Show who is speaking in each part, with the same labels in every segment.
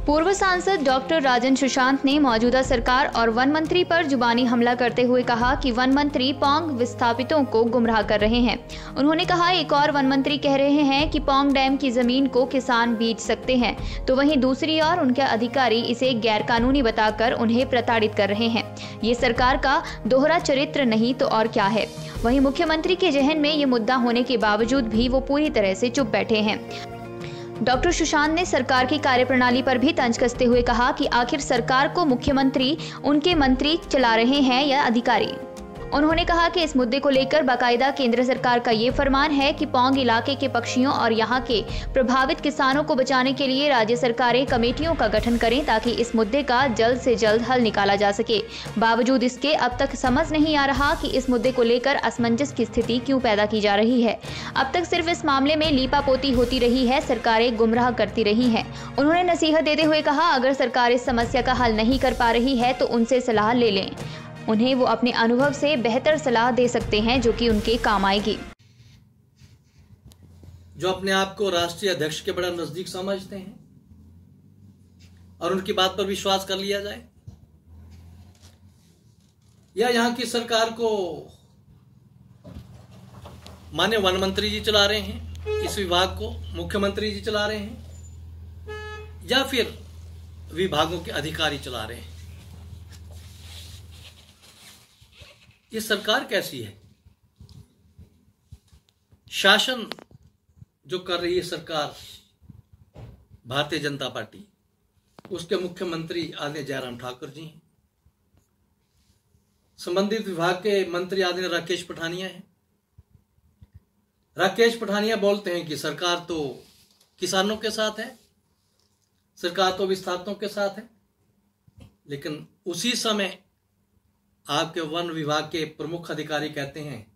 Speaker 1: पूर्व सांसद डॉक्टर राजन सुशांत ने मौजूदा सरकार और वन मंत्री पर जुबानी हमला करते हुए कहा कि वन मंत्री पौंग विस्थापितों को गुमराह कर रहे हैं। उन्होंने कहा, एक और वन मंत्री कह रहे हैं कि पौंग डैम की जमीन को किसान बेच सकते हैं, तो वहीं दूसरी ओर उनके अधिकारी इसे गैरकानूनी बताकर उन्हें प्रताड़ित कर रहे हैं। ये सरकार का दोहरा चरित्र नहीं तो और क्या है। वहीं मुख्यमंत्री के जहन में ये मुद्दा होने के बावजूद भी वो पूरी तरह से चुप बैठे हैं। डॉक्टर सुशांत ने सरकार की कार्यप्रणाली पर भी तंज कसते हुए कहा कि आखिर सरकार को मुख्यमंत्री उनके मंत्री चला रहे हैं या अधिकारी। उन्होंने कहा कि इस मुद्दे को लेकर बाकायदा केंद्र सरकार का ये फरमान है कि पौंग इलाके के पक्षियों और यहाँ के प्रभावित किसानों को बचाने के लिए राज्य सरकारें कमेटियों का गठन करें ताकि इस मुद्दे का जल्द से जल्द हल निकाला जा सके। बावजूद इसके अब तक समझ नहीं आ रहा कि इस मुद्दे को लेकर असमंजस की स्थिति क्यों पैदा की जा रही है। अब तक सिर्फ इस मामले में लीपापोती होती रही है, सरकारें गुमराह करती रही हैं। उन्होंने नसीहत देते हुए कहा, अगर सरकार इस समस्या का हल नहीं कर पा रही है तो उनसे सलाह ले लें। उन्हें वो अपने अनुभव से बेहतर सलाह दे सकते हैं जो कि उनके काम आएगी।
Speaker 2: जो अपने आप को राष्ट्रीय अध्यक्ष के बड़ा नजदीक समझते हैं और उनकी बात पर विश्वास कर लिया जाए, या यहाँ की सरकार को माने वन मंत्री जी चला रहे हैं, इस विभाग को मुख्यमंत्री जी चला रहे हैं, या फिर विभागों के अधिकारी चला रहे हैं। ये सरकार कैसी है? शासन जो कर रही है सरकार भारतीय जनता पार्टी, उसके मुख्यमंत्री आदरणीय जयराम ठाकुर जी हैं। संबंधित विभाग के मंत्री आदरणीय राकेश पठानिया हैं। राकेश पठानिया बोलते हैं कि सरकार तो किसानों के साथ है, सरकार तो विस्थापितों के साथ है, लेकिन उसी समय आपके वन विभाग के प्रमुख अधिकारी कहते हैं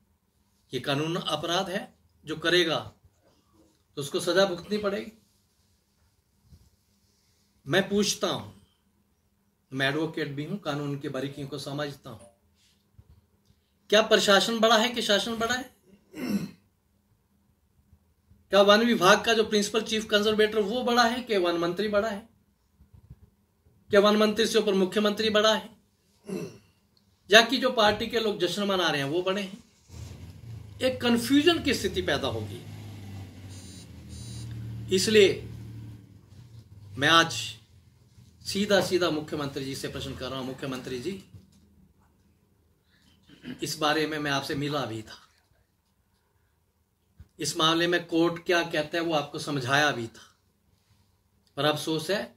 Speaker 2: कि कानून अपराध है, जो करेगा तो उसको सजा भुगतनी पड़ेगी। मैं पूछता हूं, मैं एडवोकेट भी हूं, कानून की बारीकियों को समझता हूं, क्या प्रशासन बड़ा है कि शासन बड़ा है? क्या वन विभाग का जो प्रिंसिपल चीफ कंजर्वेटर वो बड़ा है कि वन मंत्री बड़ा है? क्या वन मंत्री से ऊपर मुख्यमंत्री बड़ा है? या कि जो पार्टी के लोग जश्न मना रहे हैं वो बड़े हैं? एक कंफ्यूजन की स्थिति पैदा होगी। इसलिए मैं आज सीधा सीधा मुख्यमंत्री जी से प्रश्न कर रहा हूं। मुख्यमंत्री जी, इस बारे में मैं आपसे मिला भी था, इस मामले में कोर्ट क्या कहता है वो आपको समझाया भी था, पर अफसोस है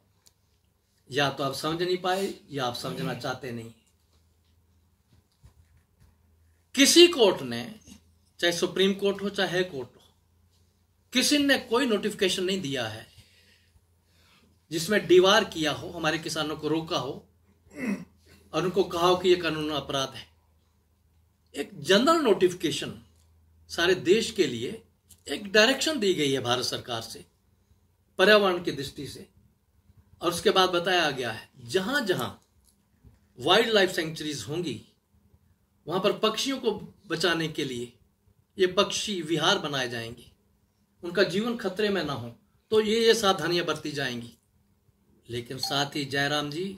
Speaker 2: या तो आप समझ नहीं पाए या आप समझना चाहते नहीं। किसी कोर्ट ने, चाहे सुप्रीम कोर्ट हो चाहे कोर्ट हो, किसी ने कोई नोटिफिकेशन नहीं दिया है जिसमें दीवार किया हो, हमारे किसानों को रोका हो और उनको कहा हो कि यह कानून अपराध है। एक जनरल नोटिफिकेशन सारे देश के लिए एक डायरेक्शन दी गई है भारत सरकार से पर्यावरण की दृष्टि से, और उसके बाद बताया गया है जहां जहां वाइल्ड लाइफ सेंचुरीज होंगी वहां पर पक्षियों को बचाने के लिए ये पक्षी विहार बनाए जाएंगे, उनका जीवन खतरे में ना हो, तो ये सावधानियां बरती जाएंगी। लेकिन साथ ही जयराम जी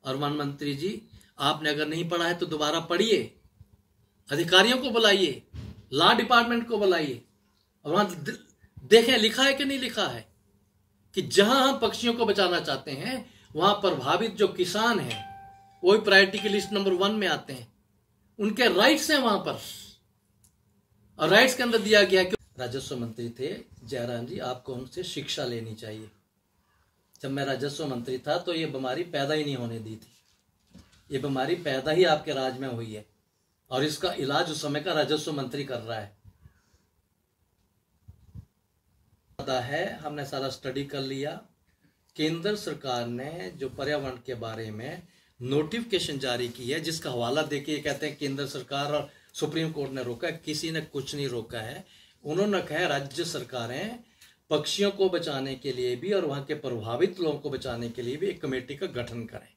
Speaker 2: और वन मंत्री जी, आपने अगर नहीं पढ़ा है तो दोबारा पढ़िए, अधिकारियों को बुलाइए, लॉ डिपार्टमेंट को बुलाइए और वहां देखें लिखा है कि नहीं लिखा है कि जहां हम पक्षियों को बचाना चाहते हैं वहां प्रभावित जो किसान हैं वही प्रायोरिटी की लिस्ट नंबर 1 में आते हैं, उनके राइट्स हैं वहां पर, और राइट्स के अंदर दिया गया कि राजस्व मंत्री थे जयराम जी, आपको उनसे शिक्षा लेनी चाहिए। जब मैं राजस्व मंत्री था तो ये बीमारी पैदा ही नहीं होने दी थी, ये बीमारी पैदा ही आपके राज में हुई है और इसका इलाज उस समय का राजस्व मंत्री कर रहा है। हमने सारा स्टडी कर लिया। केंद्र सरकार ने जो पर्यावरण के बारे में नोटिफिकेशन जारी की है, जिसका हवाला देके कहते हैं केंद्र सरकार और सुप्रीम कोर्ट ने रोका है, किसी ने कुछ नहीं रोका है। उन्होंने कहा राज्य सरकारें पक्षियों को बचाने के लिए भी और वहां के प्रभावित लोगों को बचाने के लिए भी एक कमेटी का गठन करें।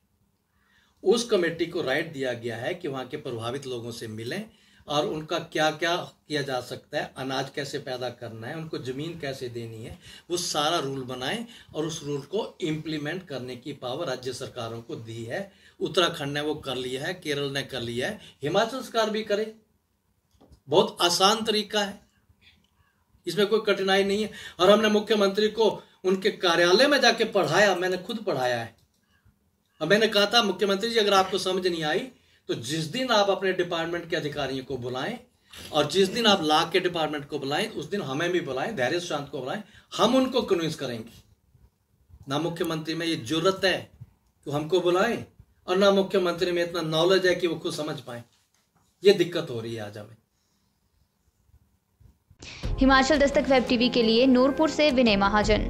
Speaker 2: उस कमेटी को राइट दिया गया है कि वहां के प्रभावित लोगों से मिलें और उनका क्या क्या किया जा सकता है, अनाज कैसे पैदा करना है, उनको ज़मीन कैसे देनी है, वो सारा रूल बनाएं और उस रूल को इम्प्लीमेंट करने की पावर राज्य सरकारों को दी है। उत्तराखंड ने वो कर लिया है, केरल ने कर लिया है, हिमाचल सरकार भी करे। बहुत आसान तरीका है, इसमें कोई कठिनाई नहीं है। और हमने मुख्यमंत्री को उनके कार्यालय में जाके पढ़ाया, मैंने खुद पढ़ाया है। और मैंने कहा था मुख्यमंत्री जी, अगर आपको समझ नहीं आई तो जिस दिन आप अपने डिपार्टमेंट के अधिकारियों को बुलाएं और जिस दिन आप लॉ के डिपार्टमेंट को बुलाएं उस दिन हमें भी बुलाएं, धैर्य शांत को बुलाएं, हम उनको कन्विंस करेंगे। ना मुख्यमंत्री में ये जरूरत है कि हमको बुलाएं और ना मुख्यमंत्री में इतना नॉलेज है कि वो खुद समझ पाए। ये दिक्कत हो रही है आज हमें।
Speaker 1: हिमाचल दस्तक वेब टीवी के लिए नूरपुर से विनय महाजन।